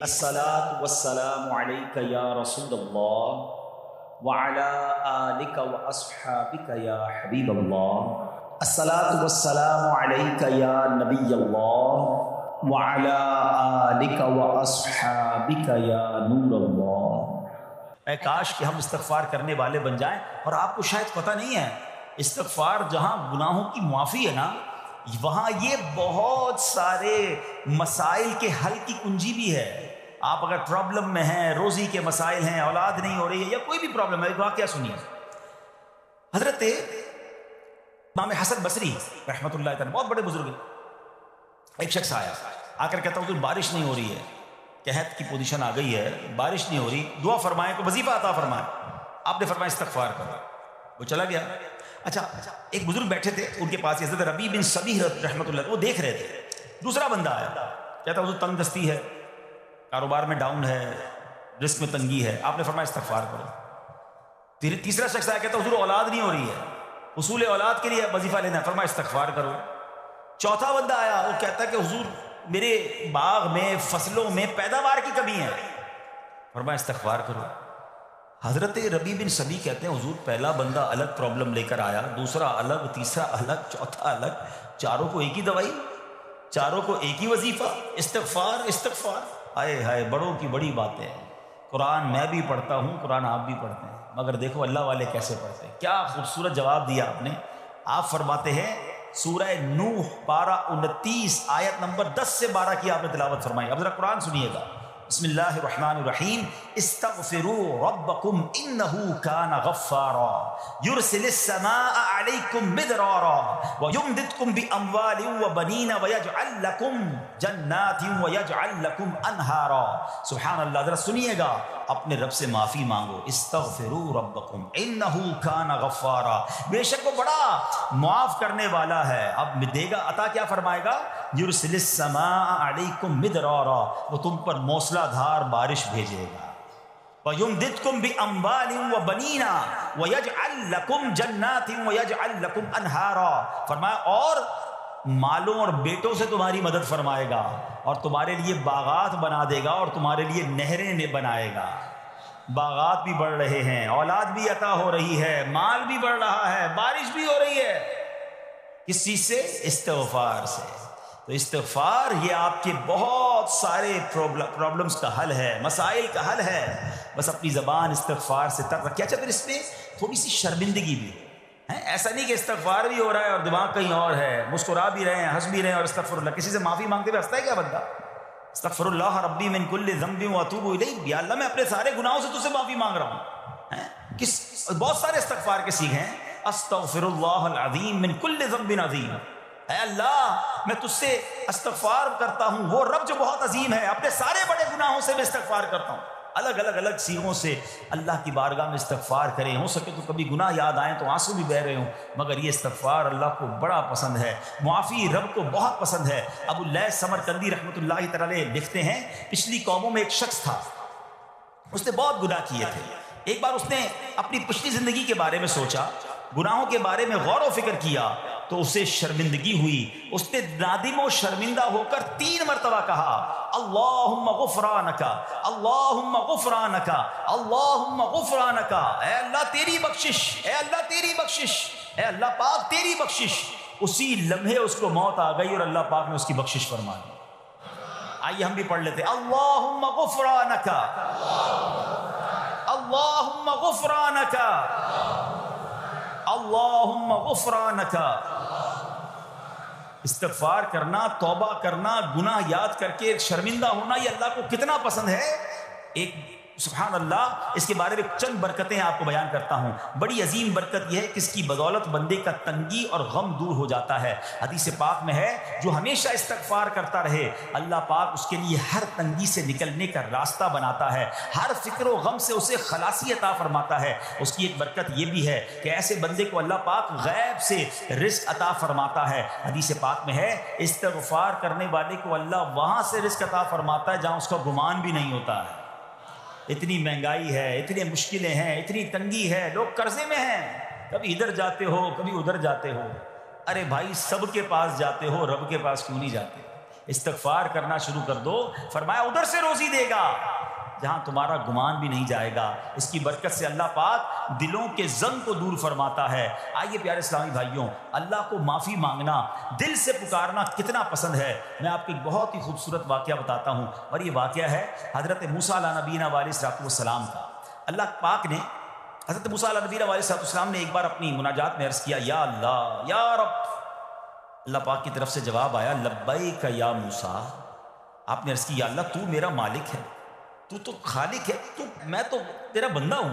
الصلاة والسلام عليك يا رسول الله وعلى آلك وأصحابك يا حبيب الله. الصلاة والسلام عليك يا نبي الله وعلى آلك وأصحابك يا نور الله. اے کاش کہ ہم استغفار کرنے والے بن جائیں. اور آپ کو شاید پتہ نہیں ہے، استغفار جہاں گناہوں کی معافی ہے نا، وہاں یہ بہت سارے مسائل کے حل کی کنجی بھی ہے. آپ اگر پرابلم میں ہیں، روزی کے مسائل ہیں، اولاد نہیں ہو رہی ہے، یا کوئی بھی پرابلم ہے، واقعہ سنیے. حضرت امام حسن بصری رحمۃ اللہ تعالی بہت بڑے بزرگ ہیں. ایک شخص آیا، آ کر کہتا حضور بارش نہیں ہو رہی ہے، قحط کی پوزیشن آ گئی ہے، بارش نہیں ہو رہی، دعا فرمائیں، کو وظیفہ عطا فرمائیں. آپ نے فرمایا استغفار کرو. وہ چلا گیا. اچھا ایک بزرگ بیٹھے تھے ان کے پاس، حضرت ربیع بن صبیح رحمۃ اللہ، وہ دیکھ رہے تھے. دوسرا بندہ آیا، کہتا حضور تنگ دستی ہے، کاروبار میں ڈاؤن ہے، رزق میں تنگی ہے. آپ نے فرمایا استغفار کرو. تیسرا شخص آیا، کہتا حضور اولاد نہیں ہو رہی ہے، حصول اولاد کے لیے وظیفہ لینا ہے، فرمایا استغفار کرو. چوتھا بندہ آیا، وہ کہتا ہے کہ حضور میرے باغ میں فصلوں میں پیداوار کی کمی ہے، فرمایا استغفار کرو. حضرت ربیع بن صبیح کہتے ہیں حضور پہلا بندہ الگ پرابلم لے کر آیا، دوسرا الگ، تیسرا الگ، چوتھا الگ، چاروں کو ایک ہی دوائی، چاروں کو ایک ہی وظیفہ، استغفار استغفار. آئے ہائے، بڑوں کی بڑی باتیں ہیں. قرآن میں بھی پڑھتا ہوں، قرآن آپ بھی پڑھتے ہیں، مگر دیکھو اللہ والے کیسے پڑھتے ہیں. کیا خوبصورت جواب دیا آپ نے. آپ فرماتے ہیں سورہ نوح پارہ 29 آیت نمبر 10 سے 12 کی آپ نے تلاوت فرمائی. اب ذرا قرآن سنیے گا. بسم اللہ الرحمن الرحیم. استغفروا ربکم انہ کان غفارا یرسل السماء علیکم مدرارا ویمددکم باموال وبنین ویجعل لکم جنات ویجعل لکم انہارا. سبحان اللہ. ذرا سنیے گا، اپنے رب سے معافی مانگو. استغفروا ربکم انہ کان غفارا، بے شک وہ بڑا معاف کرنے والا ہے. اب دے گا عطا، کیا فرمائے گا؟ یرسل السماء علیکم مدرارا، وہ تم پر موسلا دھار بارش بھیجے گا. وَيُمْدِدْكُمْ بِأَمْوَالٍ وَبَنِينَ وَيَجْعَلْ لَكُمْ جَنَّاتٍ وَيَجْعَلْ لَكُمْ أَنْهَارًا. فرمایا اور مالوں اور بیٹوں سے تمہاری مدد فرمائے گا، اور تمہارے لیے باغات بنا دے گا، اور تمہارے لیے نہریں بنائے گا. باغات بھی بڑھ رہے ہیں، اولاد بھی عطا ہو رہی ہے، مال بھی بڑھ رہا ہے، بارش بھی ہو رہی ہے. کس چیز سے؟ استغفار سے. تو استغفار یہ آپ کے بہت سارے پرابلمز کا حل ہے، مسائل کا حل ہے. بس اپنی زبان استغفار سے تر رکھیں. اچھا پھر اس میں تھوڑی سی شرمندگی بھی ہے. ایسا نہیں کہ استغفار بھی ہو رہا ہے اور دماغ کہیں اور ہے، مسکرا بھی رہے ہیں، ہنس بھی رہے ہیں، اور استغفر اللہ. کسی سے معافی مانگتے ہوئے ہنستا ہے کیا بندہ؟ استغفر اللہ ربی من کل ذنب واتوب الیہ. یا اللہ میں اپنے سارے گناہوں سے تجھ سے معافی مانگ رہا ہوں. بہت سارے استغفار کے سیکھے ہیں. استغفر اللہ العظیم من کل ذنب عظیم. اے اللہ میں تجھ سے استغفار کرتا ہوں، وہ رب جو بہت عظیم ہے، اپنے سارے بڑے گناہوں سے میں استغفار کرتا ہوں. الگ سیغوں سے اللہ کی بارگاہ میں استغفار کریں. ہو سکے تو کبھی گناہ یاد آئیں تو آنسو بھی بہہ رہے ہوں، مگر یہ استغفار اللہ کو بڑا پسند ہے، معافی رب کو بہت پسند ہے. ابو اللیث سمرقندی رحمۃ اللہ تعالی لکھتے ہیں پچھلی قوموں میں ایک شخص تھا، اس نے بہت گناہ کیے تھے. ایک بار اس نے اپنی پچھلی زندگی کے بارے میں سوچا، گناہوں کے بارے میں غور و فکر کیا، تو اسے شرمندگی ہوئی. اس نے نادم و شرمندہ ہو کر 3 مرتبہ کہا اللہم غفرانک اللہم غفرانک اللہم غفرانک. اے اللہ تیری بخشش، اے اللہ تیری بخشش، اے اللہ پاک تیری بخشش. اسی لمحے اس کو موت آ گئی اور اللہ پاک نے اس کی بخشش فرما دی. آئیے ہم بھی پڑھ لیتے اللہم غفرانک اللہم غفرانک اللہم غفرانک. استغفار کرنا، توبہ کرنا، گناہ یاد کر کے شرمندہ ہونا، یہ اللہ کو کتنا پسند ہے. ایک سبحان اللہ، اس کے بارے میں چند برکتیں آپ کو بیان کرتا ہوں. بڑی عظیم برکت یہ ہے کہ اس کی بدولت بندے کا تنگی اور غم دور ہو جاتا ہے. حدیث پاک میں ہے جو ہمیشہ استغفار کرتا رہے اللہ پاک اس کے لیے ہر تنگی سے نکلنے کا راستہ بناتا ہے، ہر فکر و غم سے اسے خلاصی عطا فرماتا ہے. اس کی ایک برکت یہ بھی ہے کہ ایسے بندے کو اللہ پاک غیب سے رزق عطا فرماتا ہے. حدیث پاک میں ہے استغفار کرنے والے کو اللہ وہاں سے رزق عطا فرماتا ہے جہاں اس کا گمان بھی نہیں ہوتا ہے. اتنی مہنگائی ہے، اتنی مشکلیں ہیں، اتنی تنگی ہے، لوگ قرضے میں ہیں، کبھی ادھر جاتے ہو کبھی ادھر جاتے ہو. ارے بھائی سب کے پاس جاتے ہو، رب کے پاس کیوں نہیں جاتے؟ استغفار کرنا شروع کر دو، فرمایا ادھر سے روزی دے گا جہاں تمہارا گمان بھی نہیں جائے گا۔ اس کی برکت سے اللہ پاک دلوں کے زنگ کو دور فرماتا ہے۔ آئیے پیارے اسلامی بھائیوں، اللہ کو معافی مانگنا، دل سے پکارنا کتنا پسند ہے۔ میں آپ کو ایک بہت ہی خوبصورت واقعہ بتاتا ہوں، اور یہ واقعہ ہے حضرت موسیٰ علیہ نبینا علیہ السلام کا۔ اللہ پاک نے حضرت موسیٰ علیہ نبینا علیہ السلام نے ایک بار اپنی مناجات میں عرض کیا، یا اللہ یا رب۔ اللہ پاک کی طرف سے جواب آیا، لبیک یا موسیٰ۔ آپ نے عرض کی، یا اللہ تو میرا مالک ہے، تو خالق ہے، میں تو تیرا بندہ ہوں۔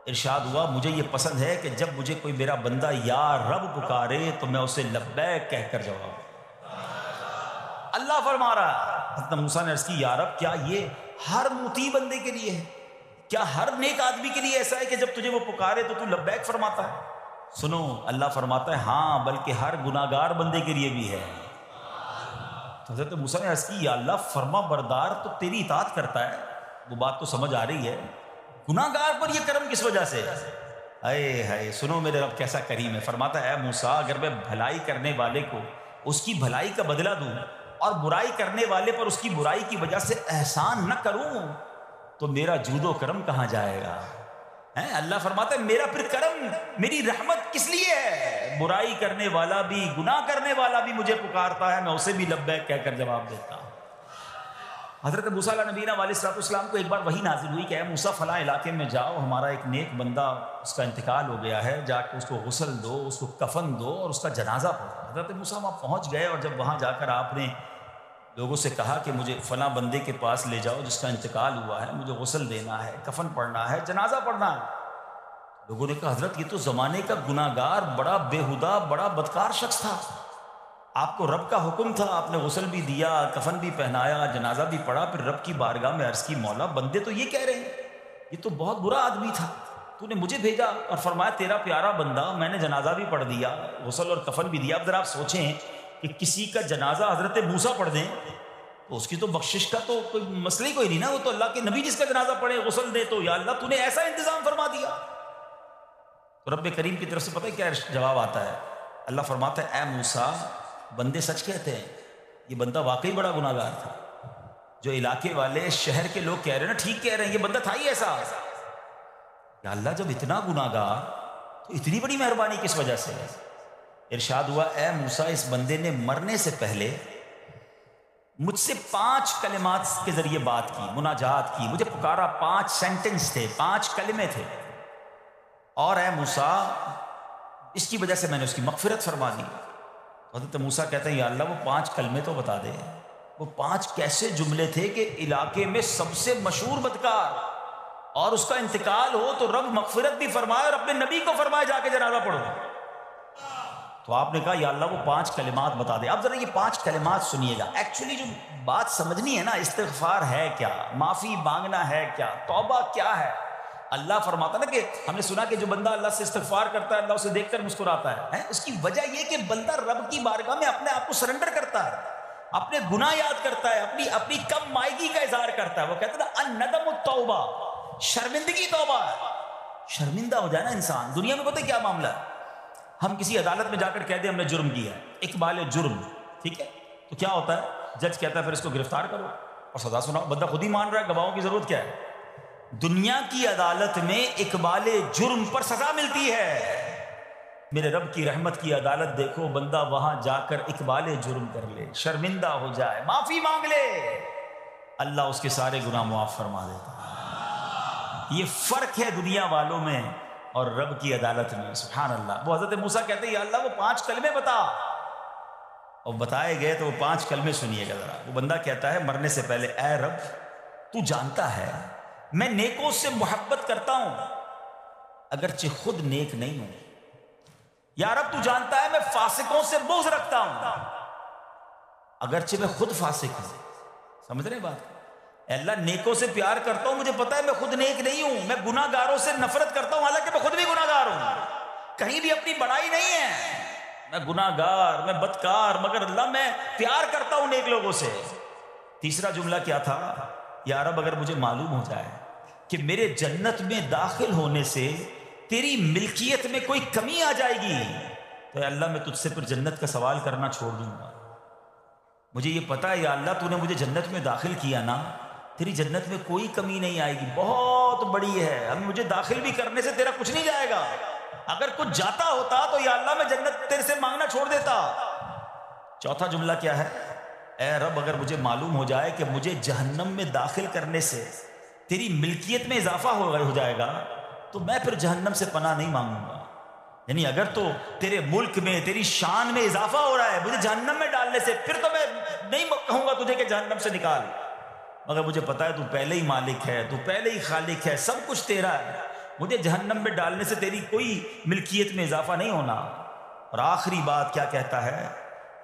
ارشاد ہوا، مجھے یہ پسند ہے کہ جب مجھے کوئی میرا بندہ یا رب پکارے تو میں اسے لبیک کہہ کر جواب دوں۔ اللہ فرما رہا ہے، حضرت موسیٰ نے عرض کی، یا رب کیا یہ ہر مطیع بندے کے لیے ہے؟ کیا ہر نیک آدمی کے لیے ایسا ہے کہ جب تجھے وہ پکارے تو لبیک فرماتا ہے؟ سنو، اللہ فرماتا ہے ہاں، بلکہ ہر گناہگار بندے کے لیے بھی ہے۔ حضرت موسیٰ نے عرض کی، یا اللہ فرما بردار تو تیری اطاعت کرتا ہے، وہ بات تو سمجھ آ رہی ہے، گناہگار پر یہ کرم کس وجہ سے؟ اے ہائے، سنو میرے رب کیسا کریم ہے۔ فرماتا ہے، اے موسیٰ اگر میں بھلائی کرنے والے کو اس کی بھلائی کا بدلہ دوں اور برائی کرنے والے پر اس کی برائی کی وجہ سے احسان نہ کروں تو میرا جود و کرم کہاں جائے گا؟ اللہ فرماتا ہے میرا پھر کرم، میری رحمت کس لیے ہے؟ برائی کرنے والا بھی، گناہ کرنے والا بھی مجھے پکارتا ہے، میں اسے بھی لبیک کہہ کر جواب دیتا ہوں۔ حضرت موسیٰ علیہ نبینا علیہ السلام کو ایک بار وحی نازل ہوئی کہ اے موسیٰ فلاں علاقے میں جاؤ، ہمارا ایک نیک بندہ اس کا انتقال ہو گیا ہے، جا کے اس کو غسل دو، اس کو کفن دو اور اس کا جنازہ پڑھو۔ حضرت موسیٰ وہاں پہنچ گئے، اور جب وہاں جا کر آپ نے لوگوں سے کہا کہ مجھے فلاں بندے کے پاس لے جاؤ جس کا انتقال ہوا ہے، مجھے غسل دینا ہے، کفن پڑھنا ہے، جنازہ پڑھنا ہے، لوگوں نے کہا حضرت یہ تو زمانے کا گناہگار، بڑا بےہودہ، بڑا بدکار شخص تھا، آپ کو رب کا حکم تھا، آپ نے غسل بھی دیا، کفن بھی پہنایا، جنازہ بھی پڑھا، پھر رب کی بارگاہ میں عرض کی، مولا بندے تو یہ کہہ رہے ہیں یہ تو بہت برا آدمی تھا، تو نے مجھے بھیجا اور فرمایا تیرا پیارا بندہ، میں نے جنازہ بھی پڑھ دیا، غسل اور کفن بھی دیا۔ اب ذرا آپ سوچیں کہ کسی کا جنازہ حضرت موسیٰ پڑھ دیں تو اس کی تو بخشش کا تو کوئی مسئلہ ہی کوئی نہیں نا، وہ تو اللہ کے نبی جس کا جنازہ پڑھے غسل دے، تو یا اللہ تو نے ایسا انتظام فرما دیا۔ تو رب کریم کی طرف سے پتہ ہے کیا جواب آتا ہے؟ اللہ فرماتا ہے، اے موسیٰ بندے سچ کہتے ہیں، یہ بندہ واقعی بڑا گناہگار تھا، جو علاقے والے شہر کے لوگ کہہ رہے ہیں نا ٹھیک کہہ رہے ہیں، یہ بندہ تھا ہی ایسا۔ یا اللہ جب اتنا گناہگار تو اتنی بڑی مہربانی کس وجہ سے؟ ارشاد ہوا، اے موسیٰ اس بندے نے مرنے سے پہلے مجھ سے 5 کلمات کے ذریعے بات کی، مناجات کی، مجھے پکارا، 5 سینٹنس تھے، 5 کلمے تھے، اور اے موسیٰ اس کی وجہ سے میں نے اس کی مغفرت فرما دی۔ حضرت موسیٰ کہتے ہیں یا اللہ وہ 5 کلمے تو بتا دے، وہ 5 کیسے جملے تھے کہ علاقے میں سب سے مشہور بدکار اور اس کا انتقال ہو تو رب مغفرت بھی فرمائے اور اپنے نبی کو فرمائے جا کے جنازہ پڑھو۔ تو آپ نے کہا یا اللہ وہ 5 کلمات بتا دے۔ اب ذرا یہ 5 کلمات سنیے گا، ایکچولی جو بات سمجھنی ہے نا، استغفار ہے کیا، معافی مانگنا ہے کیا، توبہ کیا ہے۔ اللہ فرماتا نا کہ ہم نے سنا کہ جو بندہ اللہ سے استغفار کرتا ہے اللہ اسے دیکھ کر مسکراتا ہے، اس کی وجہ یہ کہ بندہ رب کی بارگاہ میں اپنے آپ کو سرنڈر کرتا ہے، اپنے گناہ یاد کرتا ہے، اپنی کم مائگی کا اظہار کرتا ہے۔ وہ کہتے ہیں نا الندم التوبہ، شرمندگی توبہ ہے۔ شرمندہ ہو جائے نا انسان، دنیا میں پتہ کیا معاملہ ہے، ہم کسی عدالت میں جا کر کہہ دیں ہم نے جرم کیا ہے، اقبال جرم، ٹھیک ہے، تو کیا ہوتا ہے، جج کہتا ہے پھر اس کو گرفتار کرو اور سزا سناؤ، بندہ خود ہی مان رہا ہے، گواہوں کی ضرورت کیا ہے۔ دنیا کی عدالت میں اقبال جرم پر سزا ملتی ہے، میرے رب کی رحمت کی عدالت دیکھو، بندہ وہاں جا کر اقبال جرم کر لے، شرمندہ ہو جائے، معافی مانگ لے، اللہ اس کے سارے گناہ معاف فرما دیتا ہے۔ یہ فرق ہے دنیا والوں میں اور رب کی عدالت میں، سبحان اللہ۔ وہ حضرت موسیٰ کہتے ہیں یا اللہ وہ 5 کلمے بتا، اور بتائے گئے تو وہ 5 کلمے سنیے گا ذرا۔ وہ بندہ کہتا ہے مرنے سے پہلے، اے رب تو جانتا ہے میں نیکوں سے محبت کرتا ہوں اگرچہ خود نیک نہیں ہوں، یا رب تو جانتا ہے میں فاسقوں سے بغض رکھتا ہوں اگرچہ میں خود فاسق ہوں۔ سمجھ رہے بات؟ اے اللہ نیکوں سے پیار کرتا ہوں، مجھے پتا ہے میں خود نیک نہیں ہوں، میں گناہ گاروں سے نفرت کرتا ہوں حالانکہ میں خود بھی گناہ گار ہوں، کہیں بھی اپنی بڑائی نہیں ہے، میں گناہ گار، میں بدکار، مگر اللہ میں پیار کرتا ہوں نیک لوگوں سے۔ تیسرا جملہ کیا تھا، یا رب اگر مجھے معلوم ہو جائے کہ میرے جنت میں داخل ہونے سے تیری ملکیت میں کوئی کمی آ جائے گی تو اے اللہ میں تجھ سے پھر جنت کا سوال کرنا چھوڑ دوں گا، مجھے یہ پتا ہے یا اللہ تو نے مجھے جنت میں داخل کیا نا، تیری جنت میں کوئی کمی نہیں آئے گی، بہت بڑی ہے، اب مجھے داخل بھی کرنے سے تیرا کچھ نہیں جائے گا، اگر کچھ جاتا ہوتا تو یا اللہ میں جنت تیرے سے مانگنا چھوڑ دیتا۔ چوتھا جملہ کیا ہے؟ اے رب اگر مجھے معلوم ہو جائے کہ مجھے جہنم میں داخل کرنے سے تیری ملکیت میں اضافہ ہو جائے گا تو میں پھر جہنم سے پناہ نہیں مانگوں گا۔ یعنی اگر تو تیرے ملک میں تیری شان میں اضافہ ہو رہا ہے مجھے جہنم میں ڈالنے سے، پھر تو میں نہیں کہوں گا تجھے کہ جہنم سے نکال، مگر مجھے پتا ہے تو پہلے ہی مالک ہے، تو پہلے ہی خالق ہے، سب کچھ تیرا ہے، مجھے جہنم میں ڈالنے سے تیری کوئی ملکیت میں اضافہ نہیں ہونا۔ اور آخری بات کیا کہتا ہے؟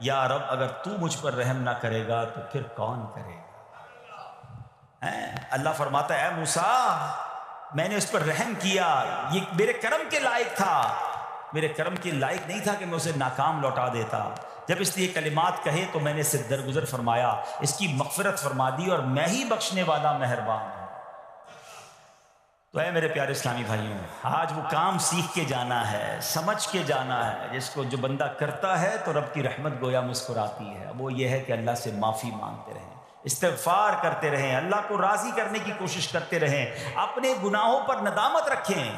یا رب اگر تو مجھ پر رحم نہ کرے گا تو پھر کون کرے گا؟ اللہ فرماتا ہے اے موسیٰ میں نے اس پر رحم کیا، یہ میرے کرم کے لائق تھا، میرے کرم کے لائق نہیں تھا کہ میں اسے ناکام لوٹا دیتا۔ جب اس نے یہ کلمات کہے تو میں نے اسے درگزر فرمایا، اس کی مغفرت فرما دی، اور میں ہی بخشنے والا مہربان ہوں۔ تو اے میرے پیارے اسلامی بھائیوں، آج وہ کام سیکھ کے جانا ہے، سمجھ کے جانا ہے، جس کو جو بندہ کرتا ہے تو رب کی رحمت گویا مسکراتی ہے۔ وہ یہ ہے کہ اللہ سے معافی مانگتے رہیں، استغفار کرتے رہیں، اللہ کو راضی کرنے کی کوشش کرتے رہیں، اپنے گناہوں پر ندامت رکھیں۔